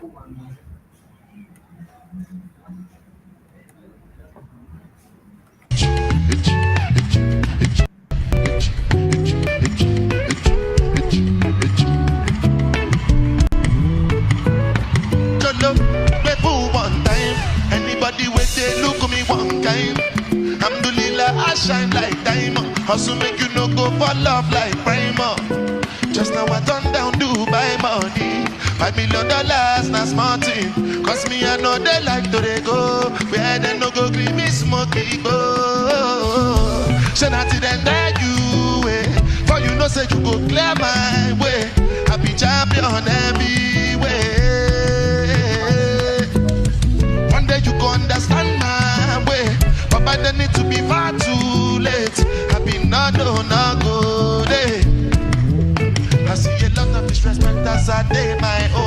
Jolo, me boo one time. Anybody where they look at me one kind. Alhamdulillah, I shine like diamond. Hustle make you no go for love like primer. Just now I turn down Dubai money. $5 million, not small thing. Cause me I know they like to they go. Where they no go green me smoky go. Say not to then that you way. For you know say you go clear my way. I be champion every way. One day you go understand my way. But by then need to be far too late. I be not go day. I see a lot of disrespect as I day my own.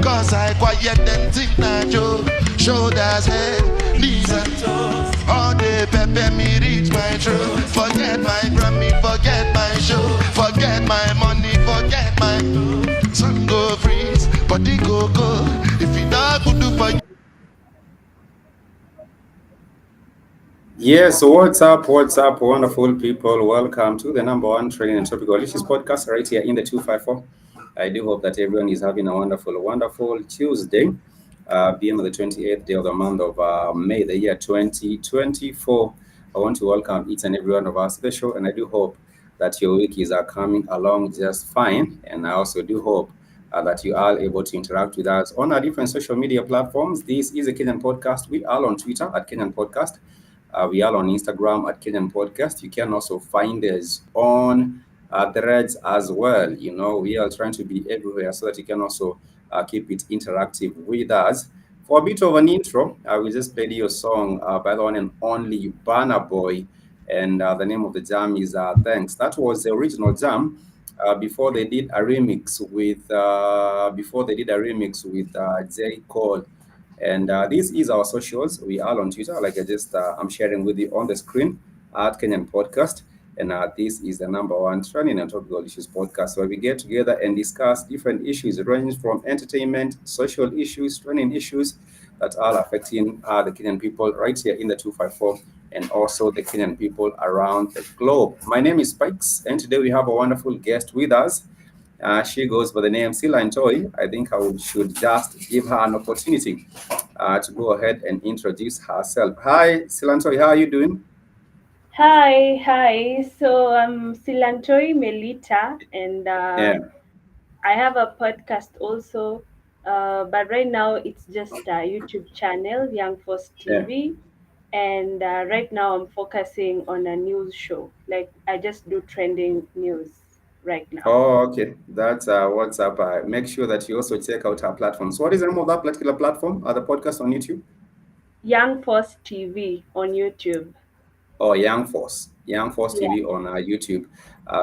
Cause I quiet them think that you shoulders, head, knees and toes. All day pepper me reach my throat. Forget my Grammy, forget my show. Forget my money, forget my sun go freeze, body go cold. If it not good do for you. Yes, what's up, wonderful people? Welcome to the number one training and tropical issues podcast right here in the 254. I do hope that everyone is having a wonderful Tuesday, being the 28th day of the month of May, the year 2024. I want to welcome each and every one of us to the show, and I do hope that your week is coming along just fine. And I also do hope that you are able to interact with us on our different social media platforms. This is a Kenyan podcast. We are on Twitter at Kenyan Podcast. We are on Instagram at Kenyan Podcast. You can also find us on Threads as well. You know, we are trying to be everywhere so that you can also keep it interactive with us. For a bit of an intro, we just played you a song by the one and only Banner Boy, and the name of the jam is Thanks. That was the original jam before they did a remix with J. Cole. And this is our socials. We are on Twitter, like I'm sharing with you on the screen at Kenyan Podcast. And this is the number one trending and topical issues podcast where we get together and discuss different issues ranging from entertainment, social issues, trending issues that are affecting the Kenyan people right here in the 254 and also the Kenyan people around the globe. My name is Spikes, and today we have a wonderful guest with us. She goes by the name Silantoy. I think should just give her an opportunity to go ahead and introduce herself. Hi, Silantoy, how are you doing? Hi. So I'm Silantoy Melita, and Yeah. I have a podcast also. But right now it's just a YouTube channel, Young Force Yeah. TV, and right now I'm focusing on a news show. Like I just do trending news right now. Oh, okay. That's what's up. Make sure that you also check out our platforms. What is the name of that particular platform? The podcast on YouTube? Young Force TV on YouTube. Or Young Force Yeah, TV on YouTube.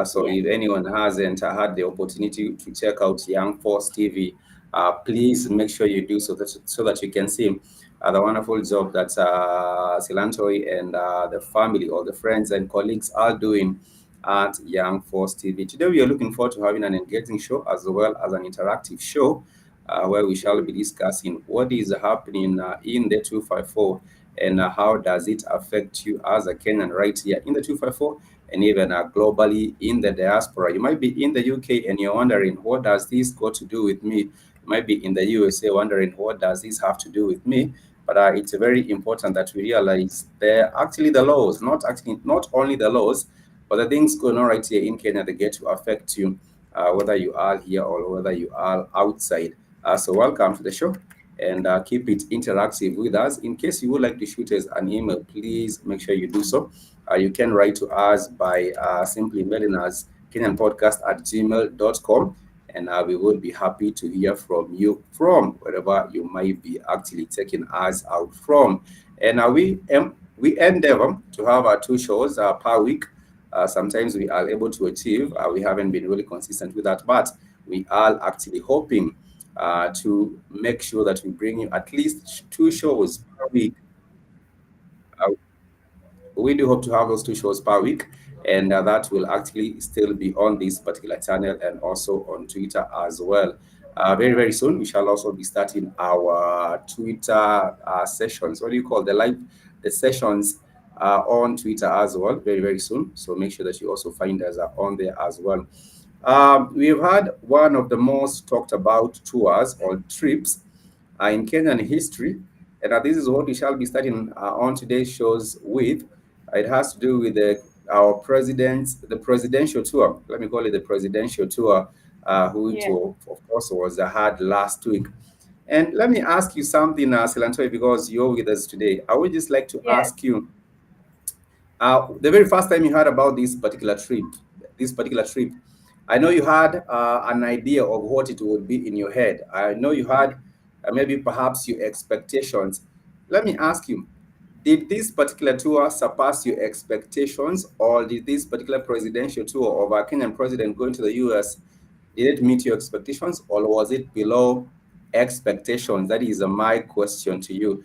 So yeah. if anyone hasn't had the opportunity to check out Young Force TV, please make sure you do so that you can see the wonderful job that Silantoy and the family or the friends and colleagues are doing at Young Force TV. Today we are looking forward to having an engaging show as well as an interactive show where we shall be discussing what is happening in the 254 and how does it affect you as a Kenyan right here in the 254 and even globally in the diaspora. You might be in the UK and you're wondering, what does this got to do with me? You might be in the USA wondering, what does this have to do with me? But it's very important that we realize actually the laws, not only the laws, but the things going on right here in Kenya that get to affect you, whether you are here or whether you are outside. So welcome to the show and keep it interactive with us. In case you would like to shoot us an email, please make sure you do so. You can write to us by simply mailing us kenyanpodcast@gmail.com, and we will be happy to hear from you from wherever you might be actually taking us out from. And we endeavor to have our 2 shows per week. Sometimes we are able to achieve. We haven't been really consistent with that, but we are actually hoping to make sure that we bring you at least 2 shows per week. Uh, we do hope to have those 2 shows per week, and that will actually still be on this particular channel and also on Twitter as well. Very, very soon, we shall also be starting our Twitter sessions. What do you call the sessions on Twitter as well, very, very soon. So make sure that you also find us on there as well. We've had one of the most talked about tours or trips in Kenyan history. And this is what we shall be starting on today's shows with. It has to do with the presidential tour. Let me call it the presidential tour, which Yeah. of course was had last week. And let me ask you something, Silantoi, because you're with us today. I would just like to Yes. ask you, the very first time you heard about this particular trip, I know you had an idea of what it would be in your head. I know you had maybe perhaps your expectations. Let me ask you, did this particular tour surpass your expectations, or did this particular presidential tour of our Kenyan president going to the US, did it meet your expectations, or was it below expectations? That is my question to you.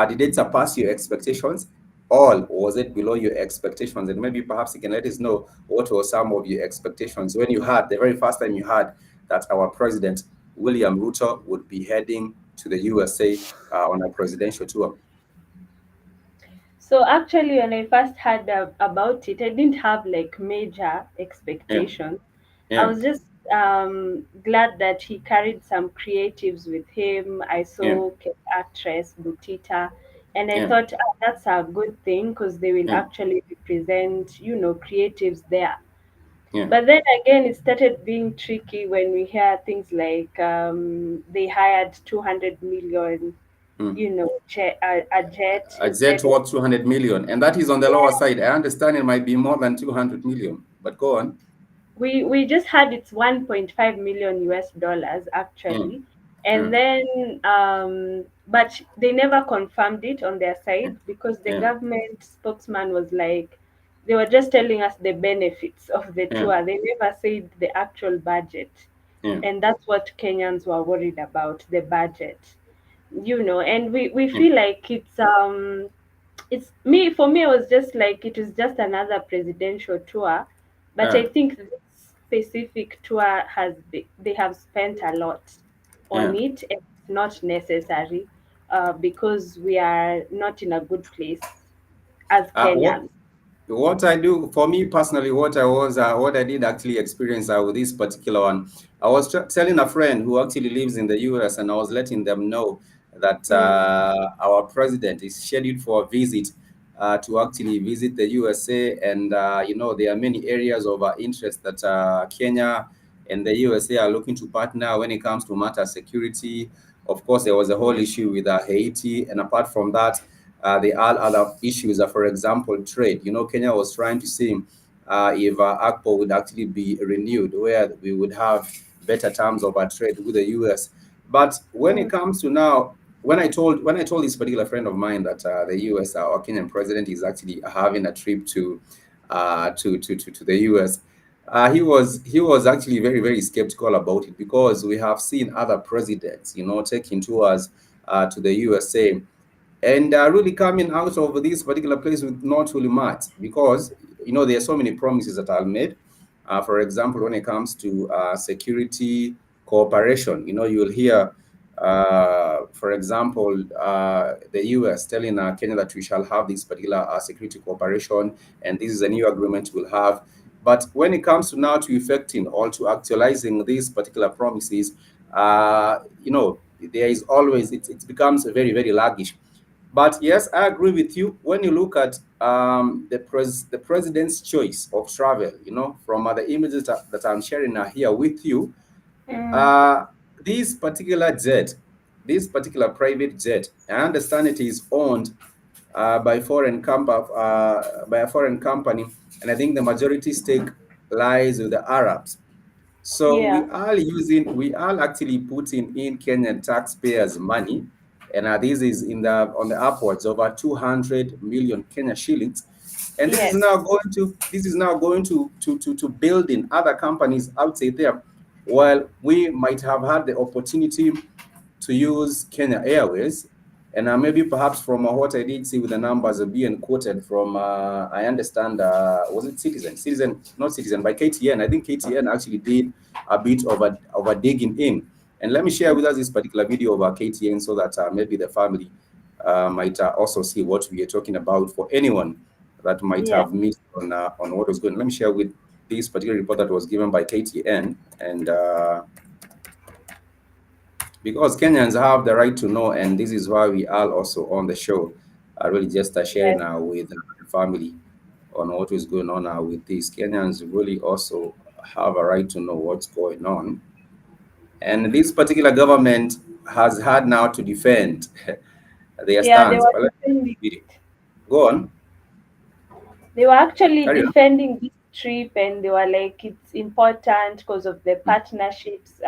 Did it surpass your expectations, or was it below your expectations? And maybe perhaps you can let us know what were some of your expectations when you had the very first time you had that our president William Ruto would be heading to the USA on a presidential tour. So actually, when I first heard about it, I didn't have like major Yeah, expectations. I yeah, was just glad that he carried some creatives with him. I yeah, saw actress Butita, and I yeah, thought that's a good thing because they will yeah, actually represent, creatives there. yeah. But then again, it started being tricky when we hear things like they hired 200 million, Hmm. a jet A jet instead of. worth 200 million, and that is on the lower side. I understand it might be more than 200 million, but go on. We just had it's 1.5 million US dollars Yeah, actually, yeah, and then but they never confirmed it on their side because the yeah, government spokesman was like they were just telling us the benefits of the yeah, tour. They never said the actual budget, yeah, and that's what Kenyans were worried about, the budget. And we yeah. feel like it's me for me it was just like it was just another presidential tour, but I Yeah, think this specific tour they have spent a lot yeah. on it, and it's not necessary because we are not in a good place as What Kenyans. what I do for me personally, what I did actually experience with this particular one, I was telling a friend who actually lives in the US, and I was letting them know that Mm, our president is scheduled for a visit to actually visit the USA, and there are many areas of interest that Kenya and the USA are looking to partner when it comes to matter security. Of course, there was a whole issue with Haiti, and apart from that, there are other issues. For example, trade. Kenya was trying to see if ACPO would actually be renewed, where we would have better terms of our trade with the US. But when it mm, comes to now, when I told this particular friend of mine that the US, our Kenyan president, is actually having a trip to the US, he was actually very, very skeptical about it, because we have seen other presidents, taking tours to the USA, and really coming out of this particular place with not really much, because there are so many promises that are made. For example, when it comes to security cooperation, you'll hear, for example, the US telling Kenya that we shall have this particular security cooperation, and this is a new agreement we'll have. But when it comes to now to effecting or to actualizing these particular promises, there is always, it becomes very, very sluggish. But yes, I agree with you. When you look at the president's choice of travel, from the images that I'm sharing here with you, mm, uh, this particular jet, this particular private jet, I understand it is owned by a foreign company, and I think the majority stake lies with the Arabs. So yeah. we are actually putting in Kenyan taxpayers' money, and this is on the upwards over 200 million Kenya shillings, and this is Yes. now going to building other companies outside there. While we might have had the opportunity to use Kenya Airways, And maybe perhaps from what I did see with the numbers being quoted from, I understand, was it Citizen? Citizen, not Citizen, by KTN. I think KTN actually did a bit of a digging in. And let me share with us this particular video about KTN so that maybe the family might also see what we are talking about for anyone that might Yeah. have missed on what was going on. Let me share with this particular report that was given by KTN. And because Kenyans have the right to know, and this is why we are also on the show, really just sharing Yes. with the family on what is going on with this. Kenyans really also have a right to know what's going on. And this particular government has had now to defend their Yeah, they stance. were But let's defending video. Go on, they were actually carry on. defending this trip, and they were like it's important because of the partnerships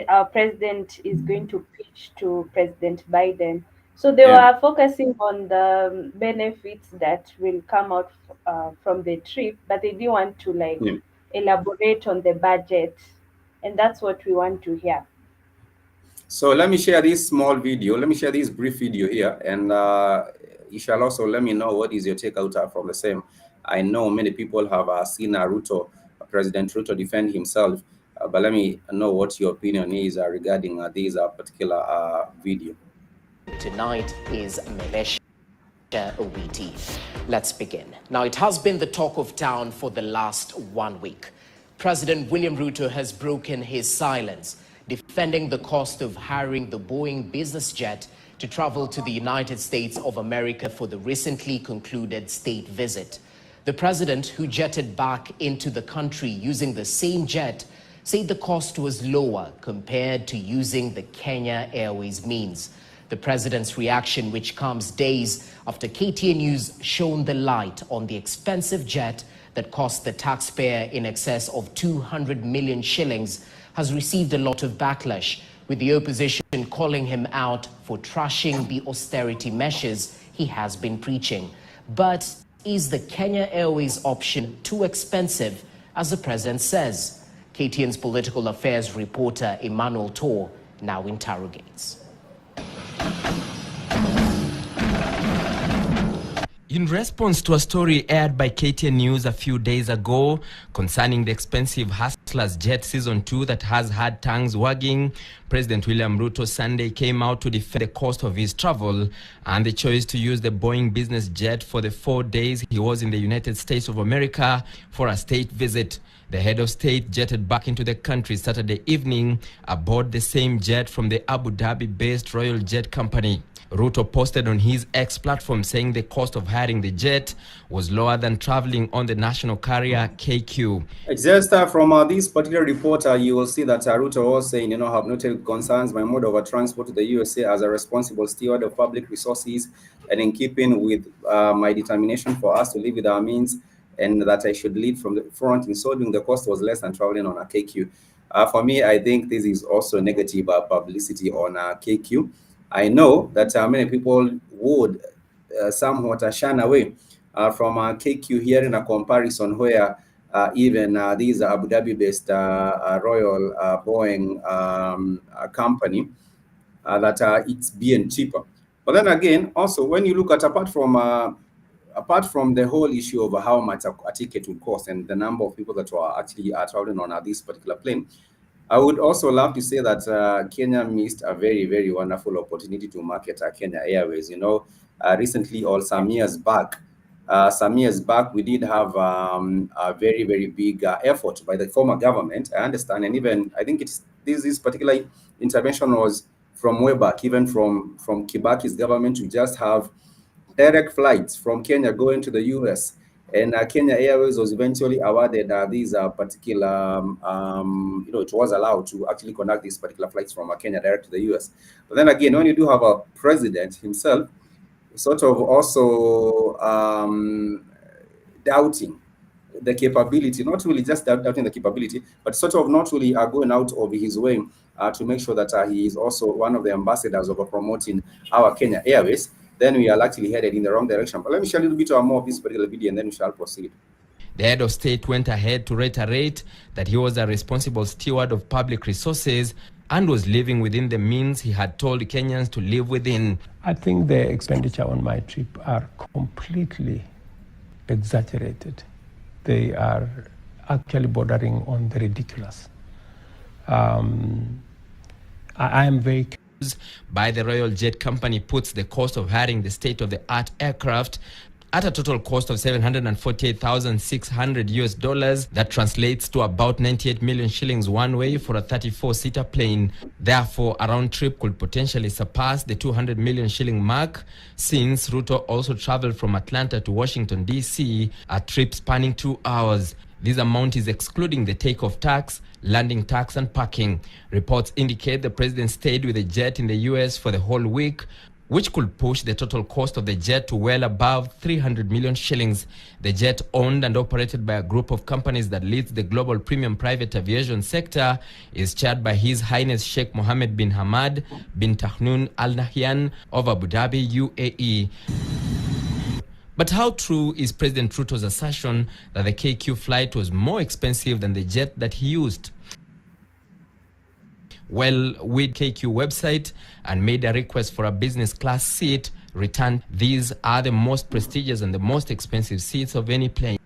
our president is going to pitch to President Biden. So they Yeah. were focusing on the benefits that will come out from the trip, but they didn't want to like Yeah. elaborate on the budget, and that's what we want to hear. So let me share this small video. Let me share this brief video here, and you shall also let me know what is your takeout from the same. I know many people have seen President Ruto defend himself, but let me know what your opinion is regarding this particular video. Tonight is Malaysia Owiti. Let's begin. Now, it has been the talk of town for the last 1 week. President William Ruto has broken his silence, defending the cost of hiring the Boeing business jet to travel to the United States of America for the recently concluded state visit. The president, who jetted back into the country using the same jet, said the cost was lower compared to using the Kenya Airways means. The president's reaction, which comes days after KTN News shone the light on the expensive jet that cost the taxpayer in excess of 200 million shillings, has received a lot of backlash, with the opposition calling him out for trashing the austerity measures he has been preaching. But is the Kenya Airways option too expensive, as the president says? KTN's political affairs reporter Emmanuel Tor now interrogates. In response to a story aired by KTN News a few days ago concerning the expensive Hustlers Jet Season 2 that has had tongues wagging, President William Ruto Sunday came out to defend the cost of his travel and the choice to use the Boeing business jet for the 4 days he was in the United States of America for a state visit. The head of state jetted back into the country Saturday evening aboard the same jet from the Abu Dhabi-based Royal Jet Company. Ruto posted on his X platform saying the cost of hiring the jet was lower than traveling on the national carrier KQ. Just from this particular report, you will see that Ruto was saying, have noted concerns my mode of transport to the USA as a responsible steward of public resources and in keeping with my determination for us to live with our means, and that I should lead from the front in solving the cost was less than traveling on a KQ. For me, I think this is also negative publicity on KQ. I know that many people would somewhat shun away from KQ here in a comparison where even these Abu Dhabi-based Royal Boeing company that it's being cheaper. But then again, also when you look at apart from the whole issue of how much a ticket would cost and the number of people that were actually traveling on this particular plane, I would also love to say that Kenya missed a very, very wonderful opportunity to market Kenya Airways. Recently or some years back, we did have a very, very big effort by the former government, I understand, and even I think this particular intervention was from way back, even from Kibaki's government, to just have direct flights from Kenya going to the US. And Kenya Airways was eventually awarded these particular, it was allowed to actually conduct these particular flights from Kenya direct to the US. But then again, when you do have a president himself sort of also doubting the capability, not really just doubting the capability, but sort of not really going out of his way to make sure that he is also one of the ambassadors of promoting our Kenya Airways, then we are actually headed in the wrong direction. But let me share a little bit more of this particular video and then we shall proceed. The head of state went ahead to reiterate that he was a responsible steward of public resources and was living within the means he had told Kenyans to live within. I think the expenditure on my trip are completely exaggerated. They are actually bordering on the ridiculous. I am very by the Royal Jet Company puts the cost of hiring the state-of-the-art aircraft at a total cost of $748,600. That translates to about 98 million shillings one way for a 34-seater plane. Therefore, a round trip could potentially surpass the 200 million shilling mark, since Ruto also traveled from Atlanta to Washington, D.C., a trip spanning 2 hours. This amount is excluding the takeoff tax, landing tax, and parking. Reports indicate the president stayed with the jet in the U.S. for the whole week, which could push the total cost of the jet to well above 300 million shillings. The jet, owned and operated by a group of companies that leads the global premium private aviation sector, is chaired by His Highness Sheikh Mohammed bin Hamad bin Tahnoon Al Nahyan of Abu Dhabi, UAE. But how true is President Ruto's assertion that the KQ flight was more expensive than the jet that he used? Well, with KQ website and made a request for a business class seat, returned these are the most prestigious and the most expensive seats of any plane.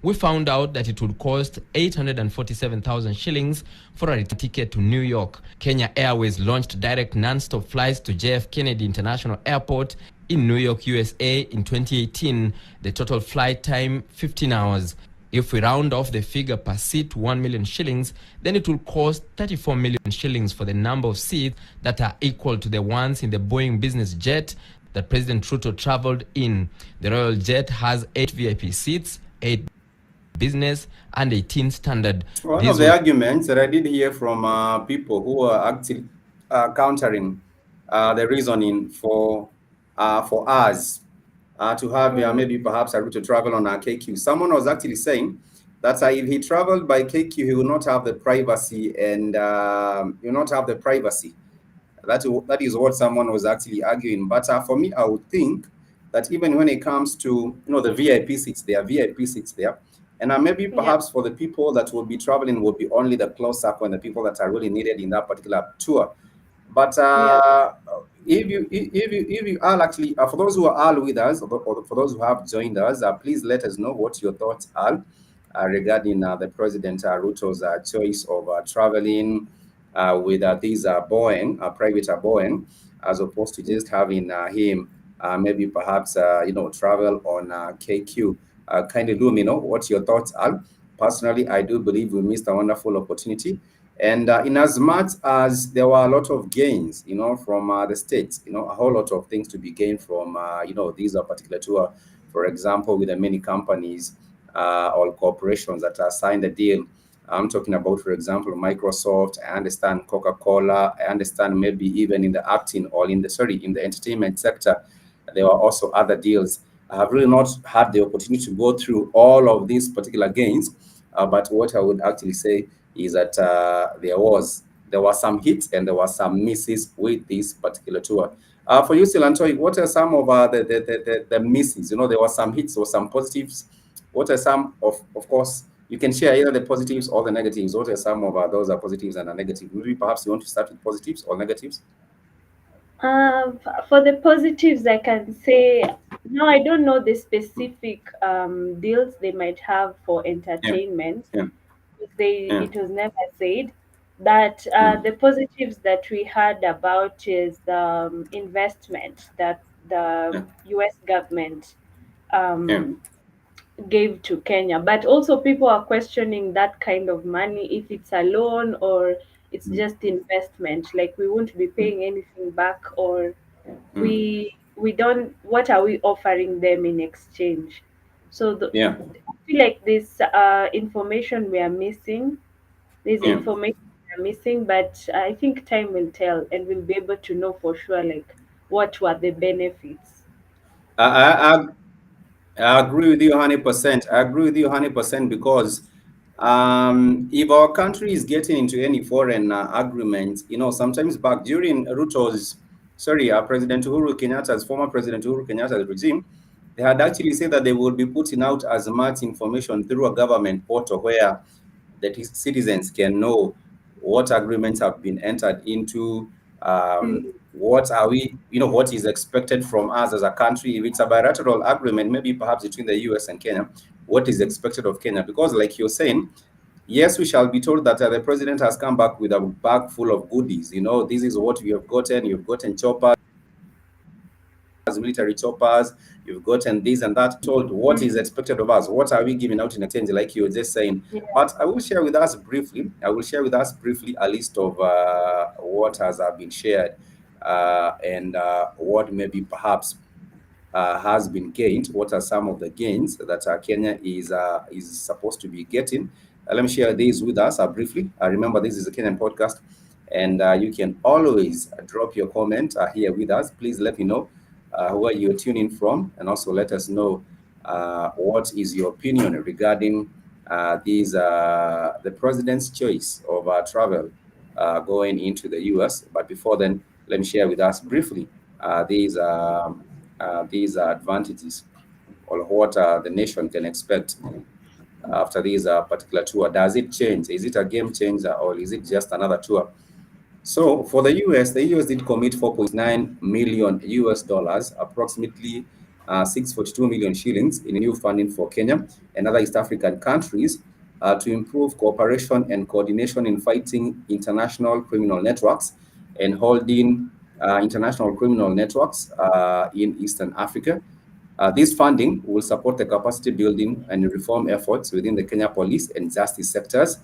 We found out that it would cost 847,000 shillings for a ticket to New York. Kenya Airways launched direct non-stop flights to JF Kennedy International Airport in New York, USA in 2018. The total flight time, 15 hours. If we round off the figure per seat to 1 million shillings, then it will cost 34 million shillings for the number of seats that are equal to the ones in the Boeing business jet that President Ruto traveled in. The Royal Jet has 8 VIP seats, 8 business, and 18 standard. One of the arguments that I did hear from people who are actually countering the reasoning for us to have maybe perhaps a route to travel on our KQ. Someone was actually saying that if he traveled by KQ, he will not have the privacy, and he will not have the privacy. That is what someone was actually arguing. But for me, I would think that even when it comes to the VIP seats, there are VIP seats there, and maybe perhaps for the people that will be traveling will be only the close-up and the people that are really needed in that particular tour. But if you are actually, for those who are with us, or for those who have joined us, please let us know what your thoughts are regarding the President Ruto's choice of traveling with these Boeing, private Boeing, as opposed to just having him maybe perhaps travel on KQ. Kindly do me know what your thoughts are. Personally, I do believe we missed a wonderful opportunity. And in as much as there were a lot of gains, from the states, a whole lot of things to be gained from, these particular tour. For example, with the many companies or corporations that signed a deal. I'm talking about, for example, Microsoft. I understand Coca-Cola. I understand maybe even in the acting or in the entertainment sector, there were also other deals. I have really not had the opportunity to go through all of these particular gains, but what I would actually say is that there were some hits and there were some misses with this particular tour. For you, Silantoi, what are some of the misses? There were some hits or some positives. What are some of course, you can share either the positives or the negatives. What are some of those positives and negatives? Maybe perhaps you want to start with positives or negatives? For the positives, I can say, no, I don't know the specific deals they might have for entertainment. It was never said. That the positives that we heard about is the investment that the US government gave to Kenya. But also people are questioning that kind of money, if it's a loan or it's just investment. Like we won't be paying anything back, or we don't. What are we offering them in exchange? So I feel like this information we are missing. There's information we are missing, but I think time will tell, and we'll be able to know for sure, like what were the benefits. I agree with you 100%. I agree with you 100% because if our country is getting into any foreign agreement, sometimes back during President Uhuru Kenyatta's, former President Uhuru Kenyatta's regime, they had actually said that they would be putting out as much information through a government portal where the citizens can know what agreements have been entered into, Mm. what are we, what is expected from us as a country. If it's a bilateral agreement, maybe perhaps between the US and Kenya, what is expected of Kenya? Because, like you're saying, yes, we shall be told that the president has come back with a bag full of goodies. This is what we have gotten. You've gotten choppers, military choppers, you've gotten this and that. Told what is expected of us, what are we giving out in exchange, like you were just saying. Yeah. But I will share with us briefly a list of what has been shared, and what maybe perhaps has been gained. What are some of the gains that Kenya is supposed to be getting? Let me share these with us briefly. Remember, this is a Kenyan podcast, and you can always drop your comment here with us. Please let me know where you're tuning from, and also let us know what is your opinion regarding these the president's choice of travel going into the US. But before then, let me share with us briefly these advantages, or what the nation can expect after this particular tour. Does it change? Is it a game changer, or is it just another tour? So for the US did commit 4.9 million US dollars, approximately 642 million shillings, in new funding for Kenya and other East African countries to improve cooperation and coordination in fighting international criminal networks and holding international criminal networks in Eastern Africa. This funding will support the capacity building and reform efforts within the Kenya police and justice sectors.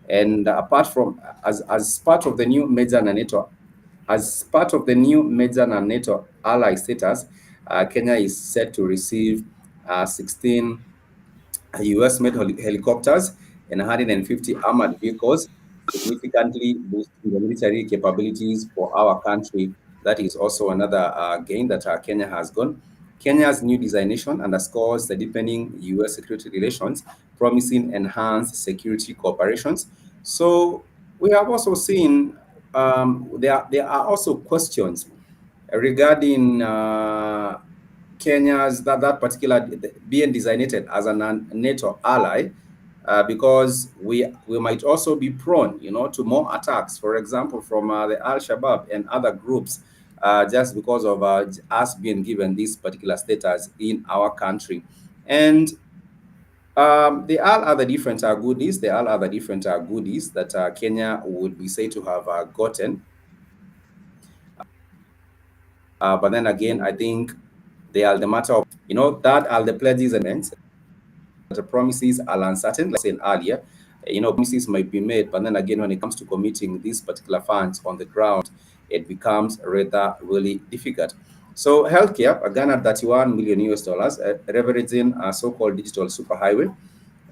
And apart from, as part of the new major NATO, as part of the new major NATO ally status, Kenya is set to receive 16 US made helicopters and 150 armored vehicles, significantly boosting the military capabilities for our country. That is also another gain that Kenya has gone. Kenya's new designation underscores the deepening US security relations, promising enhanced security cooperations. So we have also seen there are also questions regarding Kenya's that particular being designated as a NATO ally, because we might also be prone, to more attacks. For example, from the Al Shabaab and other groups, just because of us being given this particular status in our country. And they all other different goodies. They all other different goodies that Kenya would be said to have gotten. But then again, I think they are the matter of, that are the pledges and ends. The promises are uncertain, like I said earlier. Promises might be made, but then again, when it comes to committing these particular funds on the ground, it becomes rather really difficult. So healthcare, garnered 31 million US dollars, leveraging a so-called digital superhighway.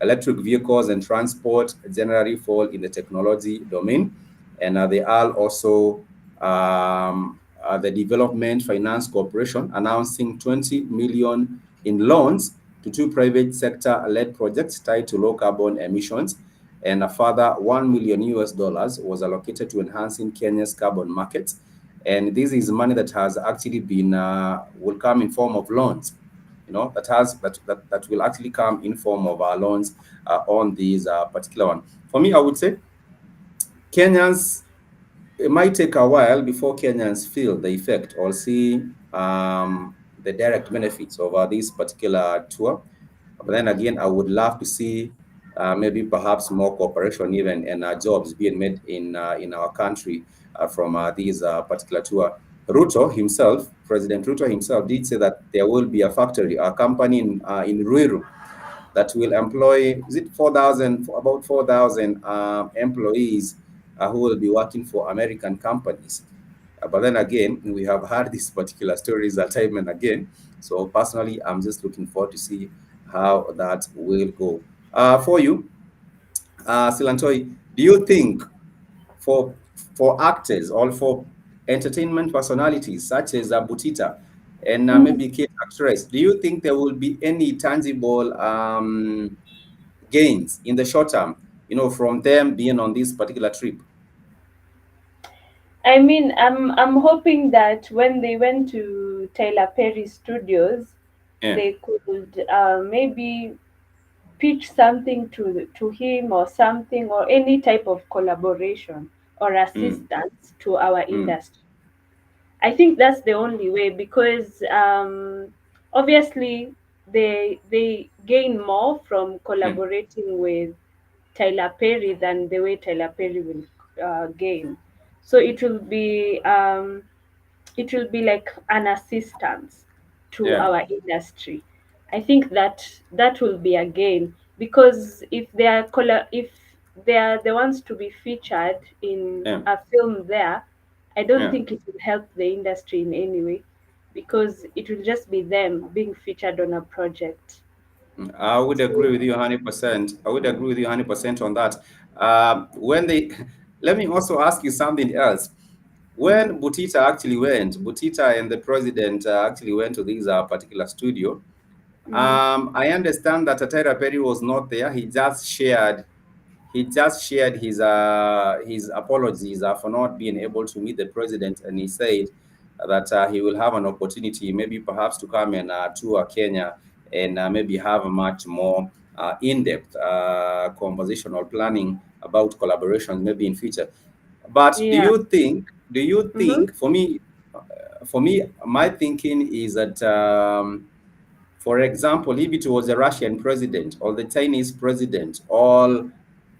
Electric vehicles and transport generally fall in the technology domain, and they are also the Development Finance Corporation announcing 20 million in loans to two private sector-led projects tied to low carbon emissions, and a further 1 million US dollars was allocated to enhancing Kenya's carbon markets. And this is money that has actually been will come in form of loans, that will actually come in form of our loans on these particular one. For me, I would say Kenyans, it might take a while before Kenyans feel the effect or see the direct benefits of this particular tour. But then again, I would love to see maybe perhaps more cooperation even and jobs being made in our country from these particular tour. President Ruto himself, did say that there will be a factory, a company in Ruiru that will employ, is it 4,000, about 4,000 employees who will be working for American companies. But then again, we have heard these particular stories time and again. So personally, I'm just looking forward to see how that will go. For you, Silantoi, do you think for actors or for entertainment personalities such as Butita and maybe Kate actress, do you think there will be any tangible gains in the short term, from them being on this particular trip? I mean, I'm hoping that when they went to Tyler Perry Studios, Yeah. they could maybe pitch something to him or something, or any type of collaboration, or mm, assistance to our mm, industry. I think that's the only way because obviously they gain more from mm. collaborating with Tyler Perry than the way Tyler Perry will gain. So it will be like an assistance to Yeah, our industry. I think that that will be a gain because if they are the ones to be featured in yeah, a film there, I don't yeah. think it will help the industry in any way because it will just be them being featured on a project. I would agree So with you 100%. I would agree with you 100% on that. When they, let me also ask you something else. mhm. When Butita and the president actually went to this particular studio, Mhm. I understand that Tyler Perry was not there. He just shared his apologies for not being able to meet the president, and he said that he will have an opportunity, maybe perhaps to come and tour Kenya and maybe have a much more in-depth conversational planning about collaboration, maybe in future. But do Yeah. you think? Do you Mhm. think? For me, my thinking is that. For example, if it was a Russian president or the Chinese president or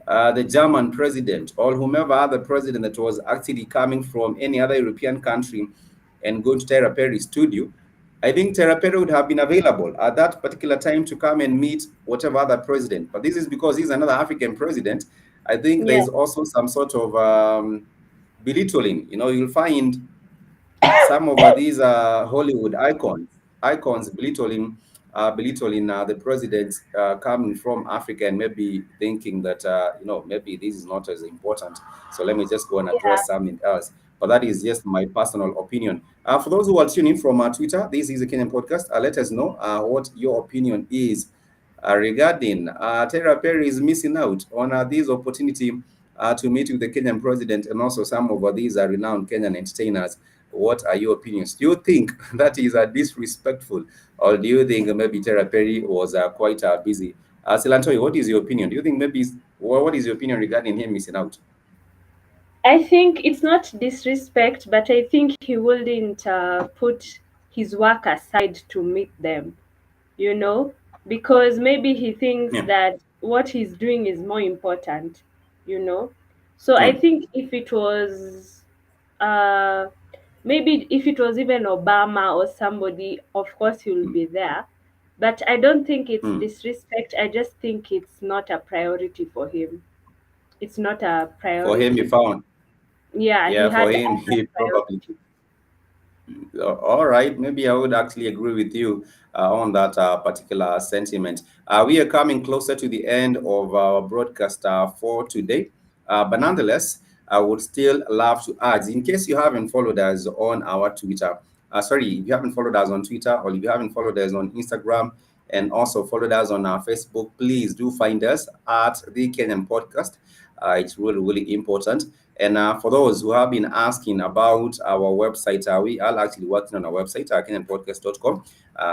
the German president or whomever other president that was actually coming from any other European country and going to Tyler Perry's studio, I think Tyler Perry would have been available at that particular time to come and meet whatever other president. But this is because he's another African president. I think there Yeah. is also some sort of belittling. You'll find some of these Hollywood icons belittling the president coming from Africa and maybe thinking that maybe this is not as important. So let me just go and Yeah. address something else. But that is just my personal opinion. For those who are tuning from Twitter, this is a Kenyan podcast. Let us know what your opinion is regarding Tyler Perry is missing out on this opportunity to meet with the Kenyan president and also some of these renowned Kenyan entertainers. What are your opinions? Do you think that is disrespectful, or do you think maybe Tyler Perry was quite busy? Silantoy, what is your opinion? Do you think maybe what is your opinion regarding him missing out? I think it's not disrespect, but I think he wouldn't put his work aside to meet them, you know, because maybe he thinks Yeah, that what he's doing is more important, you know. So I yeah, think if it was, uh, maybe if it was even Obama or somebody, of course he will mm, be there. But I don't think it's mm. disrespect. I just think it's not a priority for him. It's not a For him, he priority. found. Yeah, he Yeah, for had him, other he probably. priorities. All right, maybe I would actually agree with you on that particular sentiment. We are coming closer to the end of our broadcast for today, but nonetheless, I would still love to add, in case you haven't followed us on our Twitter, sorry, if you haven't followed us on Twitter or if you haven't followed us on Instagram and also followed us on our Facebook, please do find us at the Kenyan Podcast. It's really, really important. And for those who have been asking about our website, we are actually working on our website, kenyanpodcast.com,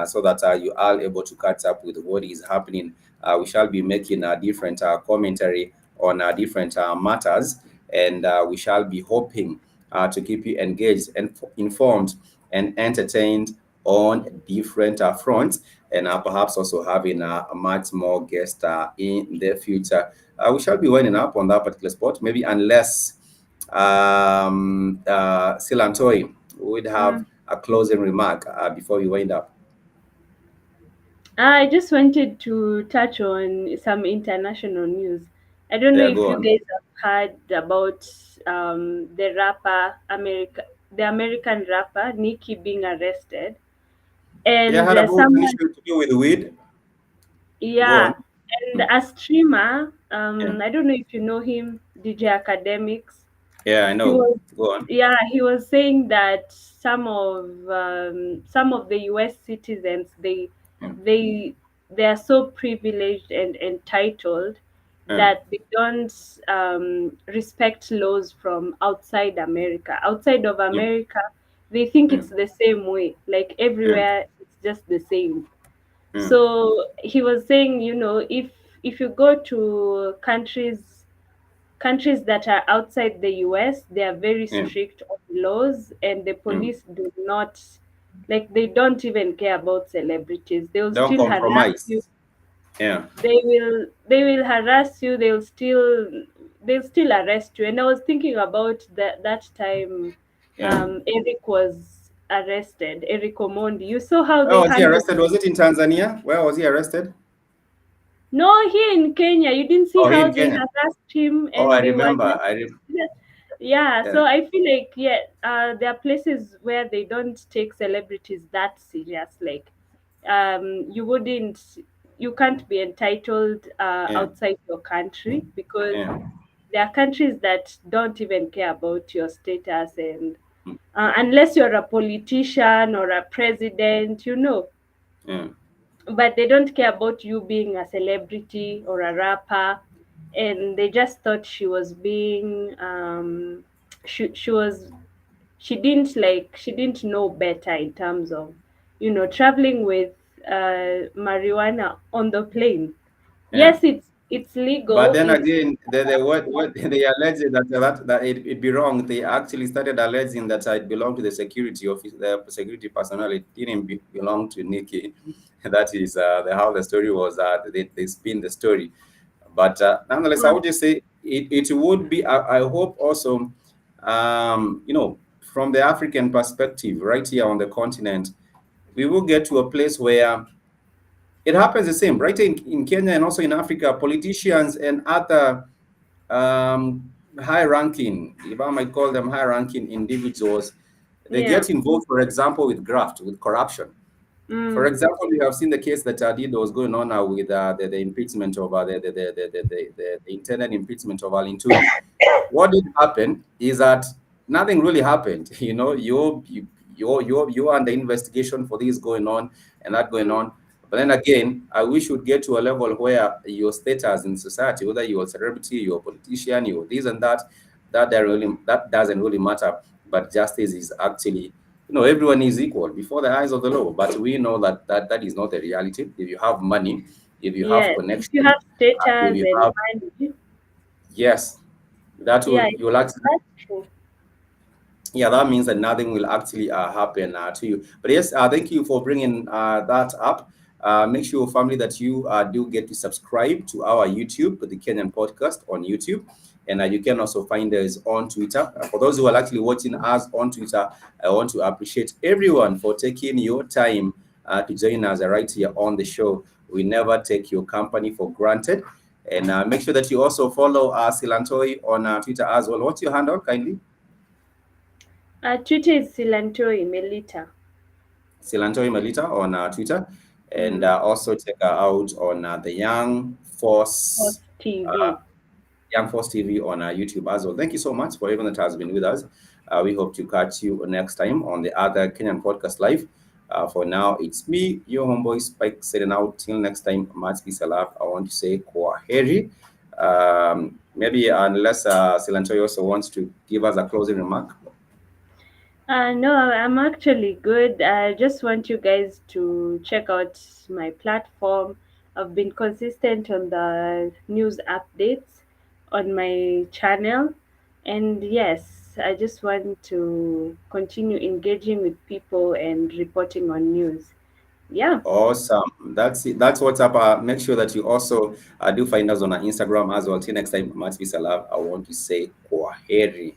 so that you are able to catch up with what is happening. We shall be making a different commentary on different matters, and we shall be hoping to keep you engaged and informed and entertained on different fronts, and perhaps also having a much more guests in the future. We shall be winding up on that particular spot, maybe unless Silantoi would have Mm. a closing remark before we wind up. I just wanted to touch on some international news. I don't know Yeah, if go you on. guys have heard about the the American rapper Nicki being arrested, Yeah, I and had about an someone, issue to do with weed. Go yeah, on. and Hmm. a streamer. Yeah. I don't know if you know him, DJ Academics. Yeah, I He know. was, Go on. yeah, he was saying that some of the US citizens, Yeah. they they are so privileged and entitled Yeah. that they don't respect laws from outside America. Outside of Yeah. America, they think Yeah. it's the same way, like Yeah. everywhere it's just the same. Yeah. So he was saying, you know, if you go to countries countries that are outside the US, they are very Yeah. strict on laws, and the Mm. police do not, like, they don't even care about celebrities. They will Don't still harass you. compromise. Yeah. They will harass you. They'll still arrest you. And I was thinking about that time Yeah. Eric was arrested, Eric Omondi. You saw how Where they was he handled. arrested? Was it in Tanzania? Where was he arrested? No, here in Kenya, you didn't see Oh, here how in they Kenya. harassed him, Oh, I and they were remember. just, yeah. Yeah. So I feel like, yeah, there are places where they don't take celebrities that serious. Like, you wouldn't, you can't be entitled Yeah. outside your country, because Yeah. there are countries that don't even care about your status, and Mm. unless you're a politician or a president, Yeah. but they don't care about you being a celebrity or a rapper. And they just thought she was being she was she didn't know better in terms of traveling with marijuana on the plane. Yeah. Yes, it's But legal. then It's again, what they alleged that it be wrong. They actually started alleging that it belonged to the security office, the security personnel. It didn't belong to Nikki. That is how the story was. They spin the story. But nonetheless, I would just say it would be. I hope also, from the African perspective, right here on the continent, we will get to a place where it happens the same, right? In Kenya and also in Africa, politicians and other high ranking, if I might call them high ranking individuals, they yeah. get involved, for example, with graft, with corruption. For Mm, example, we have seen the case that did was going on now with the impeachment of the intended impeachment of Alinturi. What did happen is that nothing really happened. You're under investigation for this going on and that going mm, on. But then again, I wish you'd get to a level where your status in society, whether you're a celebrity, you're a politician, you're this and that, that doesn't really matter. But justice is actually, everyone is equal before the eyes of the law. But we know that is not the reality. If you have money, if you have yes, if you connection, have if status you and have, money. yes, that Yeah, will you'll actually, that's true. yeah, that means that nothing will actually happen to you. But yes, thank you for bringing that up. Make sure, family, that you do get to subscribe to our YouTube, the Kenyan podcast on YouTube. And you can also find us on Twitter. For those who are actually watching us on Twitter, I want to appreciate everyone for taking your time to join us right here on the show. We never take your company for granted. And make sure that you also follow Silantoi on Twitter as well. What's your handle, kindly? Twitter is Silantoi Melita. Silantoi Melita on Twitter, and Mm. also check her out on the Post uh, TV. Young Force TV on YouTube as well. Thank you so much for everyone that has been with us. We hope to catch you next time on the other Kenyan Podcast Live. For now, it's me, your homeboy Spike, setting out. Till next time, much peace and love. I want to say kwaheri. Maybe unless Silantoi also wants to give us a closing remark. No, I'm actually good. I just want you guys to check out my platform. I've been consistent on the news updates on my channel. And yes, I just want to continue engaging with people and reporting on news. Yeah. Awesome. That's it. That's what's up. Make sure that you also do find us on our Instagram as well. Till next time, much peace and love. I want to say kwaheri.